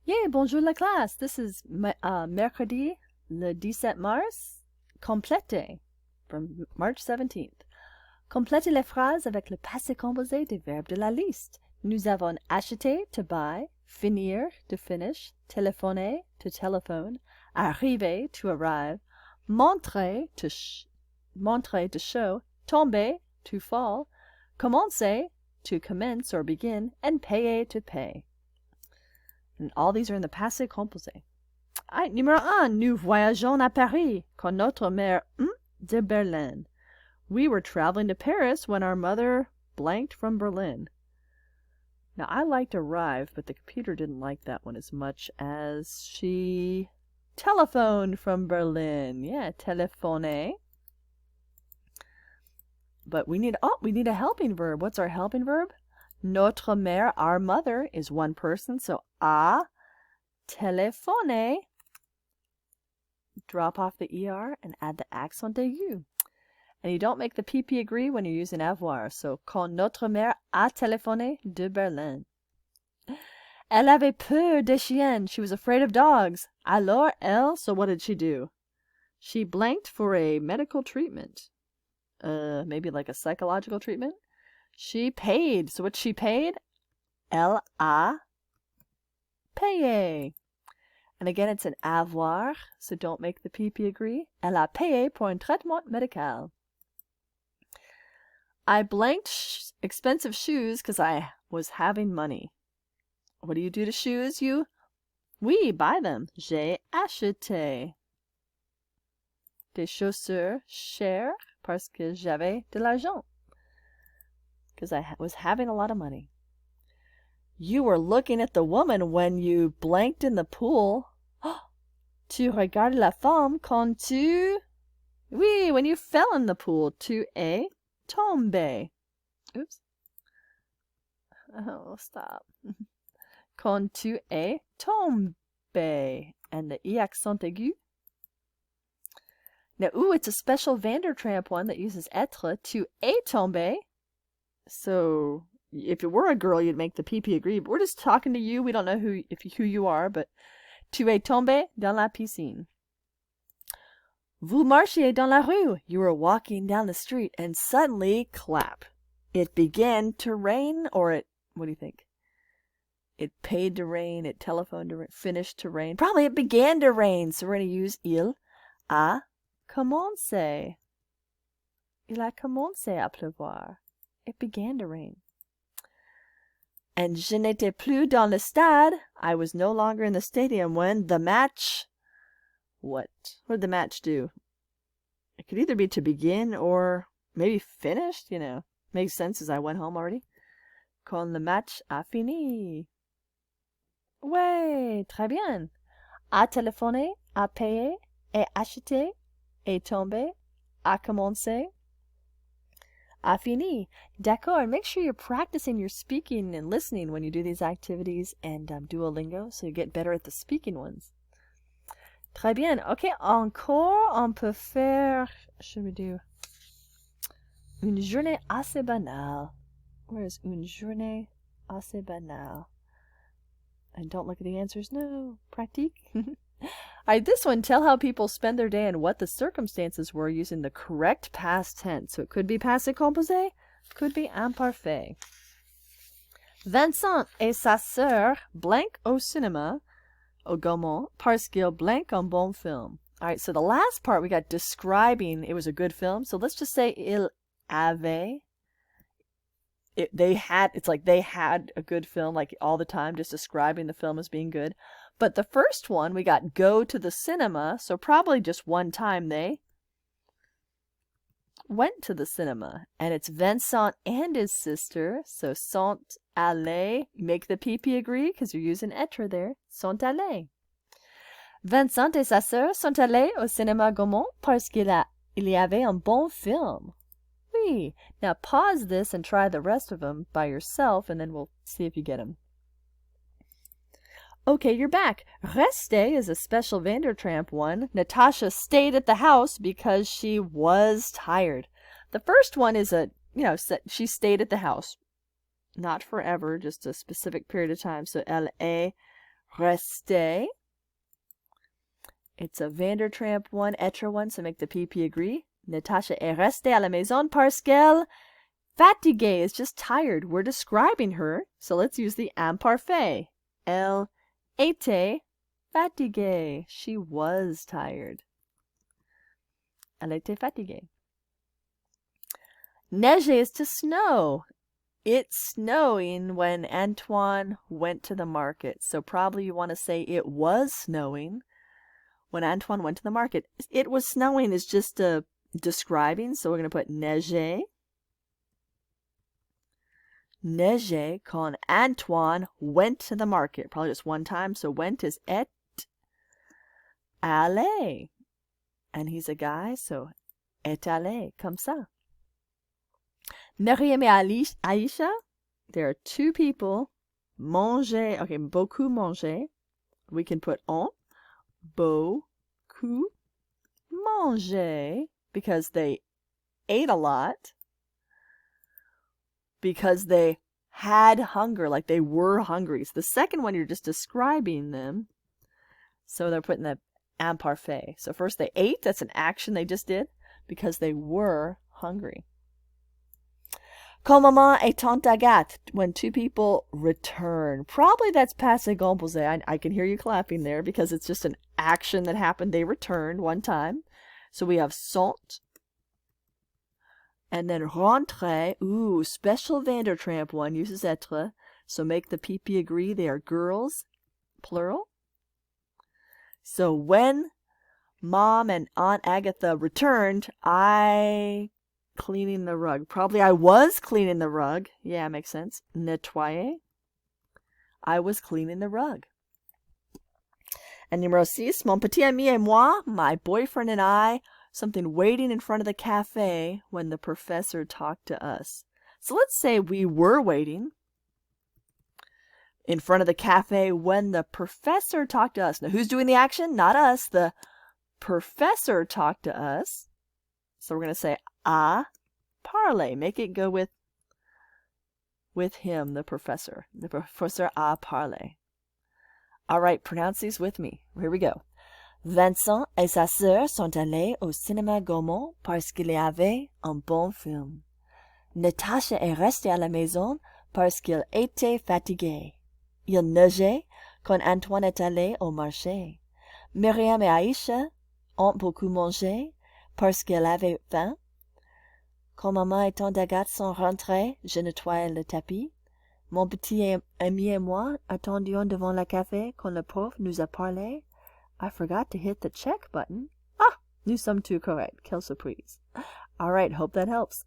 Yay, bonjour la classe. This is mercredi le 17 mars. Complétez from March 17th. Complétez les phrases avec le passé composé des verbes de la liste. Nous avons acheté, to buy, finir, to finish, téléphoner, to telephone, arriver, to arrive, montrer, to show, tomber, to fall, commencer, to commence or begin, and payer, to pay. And all these are in the passé composé. Alright, numéro 1. Nous voyageons à Paris quand notre mère de Berlin. We were traveling to Paris when our mother blanked from Berlin. Now, I liked arrive, but the computer didn't like that one as much as she telephoned from Berlin. Yeah, téléphoner. But we need a helping verb. What's our helping verb? Notre mère, our mother, is one person, so a téléphoné. Drop off the ER and add the accent aigu. And you don't make the PP agree when you're using avoir. So, quand notre mère a téléphoné de Berlin. Elle avait peur des chiens. She was afraid of dogs. Alors elle, so what did she do? She blanked for a medical treatment. Maybe like a psychological treatment? She paid. So what she paid? Elle a payé. And again, it's an avoir, so don't make the PP agree. Elle a payé pour un traitement médical. I blanked expensive shoes because I was having money. What do you do to shoes? Oui, buy them. J'ai acheté des chaussures chères parce que j'avais de l'argent. Because I was having a lot of money. You were looking at the woman when you blanked in the pool. Tu regardes la femme quand tu... Oui, when you fell in the pool. Tu es tombé. Oops. Oh, stop. Quand tu es tombé. And the E accent aigu. Now, it's a special Vandertramp one that uses être. Tu es tombé. So, if it were a girl, you'd make the PP agree. But we're just talking to you. We don't know who you are, but tu es tombé dans la piscine. Vous marchiez dans la rue. You were walking down the street, and suddenly, clap. It began to rain, or what do you think? It paid to rain, it telephoned to rain, finished to rain. Probably it began to rain, so we're going to use il a commencé. Il a commencé à pleuvoir. It began to rain. And je n'étais plus dans le stade. I was no longer in the stadium when the match... What did the match do? It could either be to begin or maybe finished, Makes sense as I went home already. Quand le match a fini. Ouais, très bien. A téléphoné, a payé, et acheté, et tombé, a commencé, a fini. D'accord. Make sure you're practicing your speaking and listening when you do these activities and Duolingo so you get better at the speaking ones. Très bien. Ok, encore, on peut faire... Should we do... Une journée assez banale. Where is une journée assez banale? And don't look at the answers. No. Pratique. Alright, this one, tell how people spend their day and what the circumstances were using the correct past tense. So it could be passé composé, could be imparfait. Vincent et sa sœur blank au cinéma, au Gaumont, parce qu'ils blank un bon film. Alright, so the last part we got describing it was a good film. So let's just say il avait. They had a good film, like all the time, just describing the film as being good. But the first one, we got go to the cinema, so probably just one time they went to the cinema. And it's Vincent and his sister, so sont allés. Make the PP agree, because you're using être there. Sont allés. Vincent et sa sœur sont allés au cinéma Gaumont parce qu'il y avait un bon film. Oui. Now pause this and try the rest of them by yourself, and then we'll see if you get them. Okay, you're back. Rester is a special Vandertramp one. Natasha stayed at the house because she was tired. The first one is she stayed at the house. Not forever, just a specific period of time. So elle est rester. It's a Vandertramp one, être one, so make the PP agree. Natasha est restée à la maison parce qu'elle fatiguée is just tired. We're describing her, so let's use the imparfait. Elle était fatiguée. She was tired. Elle était fatiguée. Neiger is to snow. It's snowing when Antoine went to the market. So probably you want to say it was snowing when Antoine went to the market. It was snowing is just describing, so we're going to put neiger. Neiger quand Antoine went to the market. Probably just one time, so went is est allé. And he's a guy, so est allé, comme ça. Myriam et Aisha, there are two people. Manger, okay, beaucoup manger. We can put on. Beaucoup manger, because they ate a lot. Because they had hunger, like they were hungry. So the second one, you're just describing them. So they're putting the imparfait. So first they ate, that's an action they just did, because they were hungry. Quand maman et tante Agathe, when two people return. Probably that's passé composé. I can hear you clapping there because it's just an action that happened. They returned one time. So we have sont. And then rentrer. Ooh, special Vandertramp one uses être. So make the PP agree. They are girls, plural. So when Mom and Aunt Agatha returned, cleaning the rug. Probably I was cleaning the rug. Yeah, makes sense. Nettoyer. I was cleaning the rug. And numéro 6, mon petit ami et moi, my boyfriend and I, something waiting in front of the cafe when the professor talked to us. So let's say we were waiting in front of the cafe when the professor talked to us. Now, who's doing the action? Not us. The professor talked to us. So we're going to say à parler. Make it go with him, the professor. The professeur à parler. All right, pronounce these with me. Here we go. Vincent et sa sœur sont allés au cinéma Gaumont parce qu'il y avait un bon film. Natasha est restée à la maison parce qu'elle était fatiguée. Il neigeait quand Antoine est allé au marché. Myriam et Aisha ont beaucoup mangé parce qu'elle avait faim. Quand maman et tante Agathe sont rentrées, je nettoyais le tapis. Mon petit ami et moi attendions devant le café quand le prof nous a parlé. I forgot to hit the check button. Nous sommes tous correct. Quelle surprise. All right, hope that helps.